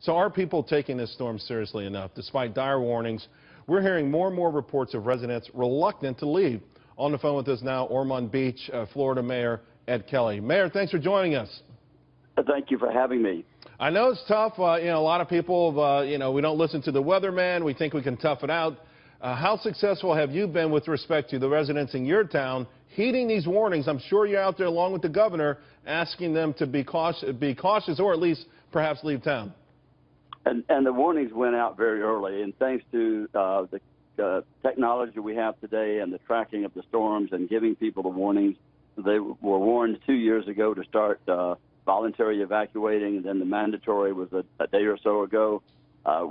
So are people taking this storm seriously enough? Despite dire warnings, we're hearing more and more reports of residents reluctant to leave. On the phone with us now, Ormond Beach, Florida Mayor Ed Kelley. Mayor, thanks for joining us. Thank you for having me. I know it's tough. A lot of people, we don't listen to the weatherman. We think we can tough it out. How successful have you been with respect to the residents in your town heeding these warnings? I'm sure you're out there along with the governor asking them to be cautious or at least perhaps leave town. And the warnings went out very early, and thanks to the technology we have today and the tracking of the storms and giving people the warnings, they were warned 2 years ago to start voluntary evacuating, and then the mandatory was a day or so ago.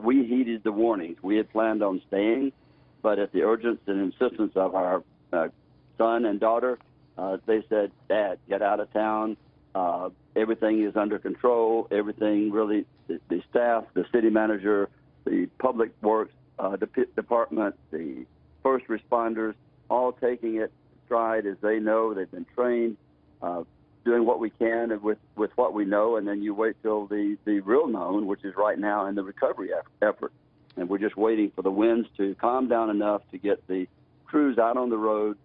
We heeded the warnings. We had planned on staying, but at the urgence and insistence of our son and daughter, they said, "Dad, get out of town. Everything is under control. Everything really, the staff, the city manager, the public works department, the first responders, all taking it stride as they know. They've been trained, doing what we can with what we know, and then you wait till the real known, which is right now in the recovery effort. And we're just waiting for the winds to calm down enough to get the crews out on the road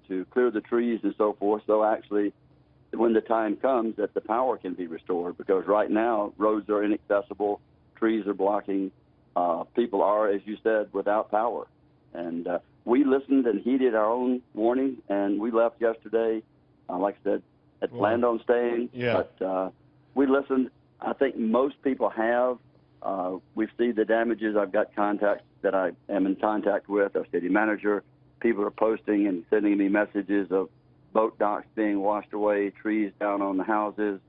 to clear the trees and so forth. So actually, when the time comes, that the power can be restored, because right now roads are inaccessible, trees are blocking, people are, as you said, without power. And we listened and heeded our own warning, and we left yesterday. Like I said, had planned on staying, but we listened. I think most people have. We've seen the damages. I've got contacts that I am in contact with, our city manager. People are posting and sending me messages of boat docks being washed away, trees down on the houses.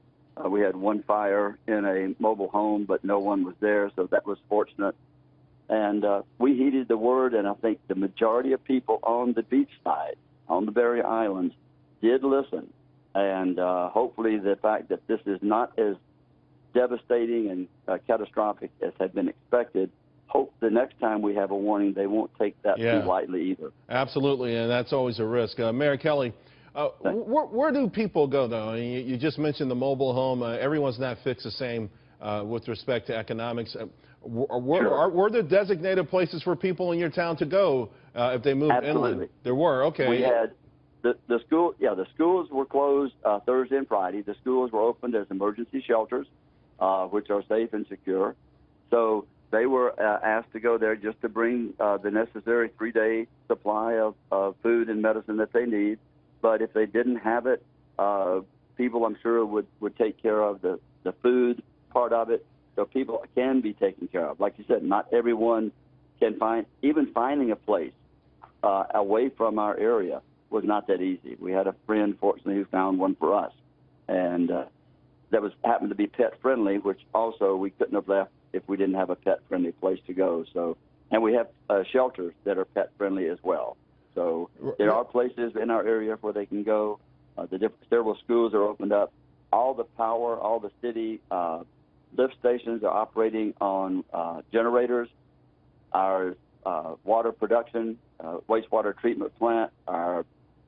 We had one fire in a mobile home, but no one was there, so that was fortunate. And we heeded the word, and I think the majority of people on the beach side, on the Berry Islands, did listen. And hopefully the fact that this is not as devastating and catastrophic as had been expected, hope the next time we have a warning, they won't take that too lightly either. Absolutely, and that's always a risk. Mayor Kelley, where do people go, though? I mean, you just mentioned the mobile home. Everyone's not fixed the same with respect to economics. Were there designated places for people in your town to go if they moved inland? There were, okay. We had the schools were closed Thursday and Friday. The schools were opened as emergency shelters, which are safe and secure. So they were asked to go there just to bring the necessary 3-day supply of food and medicine that they need. But if they didn't have it, people, I'm sure, would take care of the food part of it, so people can be taken care of. Like you said, not everyone can even finding a place away from our area was not that easy. We had a friend, fortunately, who found one for us, and that happened to be pet friendly, which also we couldn't have left if we didn't have a pet friendly place to go. So, and we have shelters that are pet friendly as well. So there are places in our area where they can go. Several schools are opened up. All the power, all the city lift stations are operating on generators. Our water production, wastewater treatment plant, our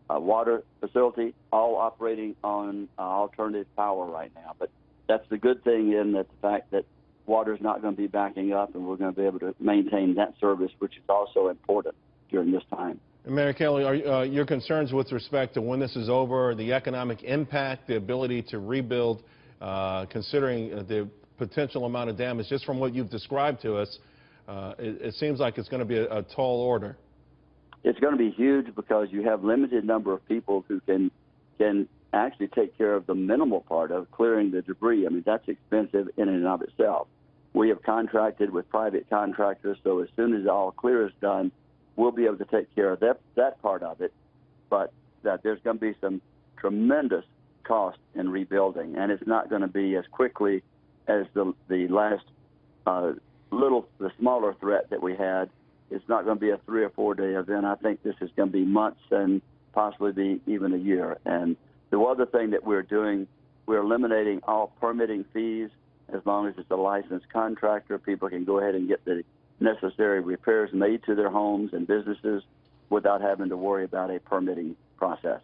water facility, all operating on alternative power right now. But that's the good thing in that the fact that water is not going to be backing up, and we're going to be able to maintain that service, which is also important during this time. Mayor Kelley, are your concerns with respect to when this is over, the economic impact, the ability to rebuild, considering the potential amount of damage, just from what you've described to us, it seems like it's going to be a tall order. It's going to be huge because you have limited number of people who can actually take care of the minimal part of clearing the debris. I mean, that's expensive in and of itself. We have contracted with private contractors, so as soon as all clear is done, we'll be able to take care of that part of it. But that there's going to be some tremendous cost in rebuilding, and it's not going to be as quickly as the last the smaller threat that we had. It's not going to be a 3 or 4 day event. I think this is going to be months and possibly be even a year. And the other thing that we're doing, we're eliminating all permitting fees. As long as it's a licensed contractor, people can go ahead and get the necessary repairs made to their homes and businesses without having to worry about a permitting process.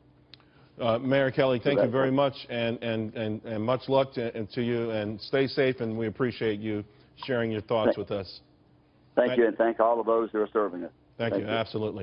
Mayor Kelley, thank you very much, and much luck to you, and stay safe, and we appreciate you sharing your thoughts with us. Thank you, and thank all of those who are serving us. Thank you. Absolutely.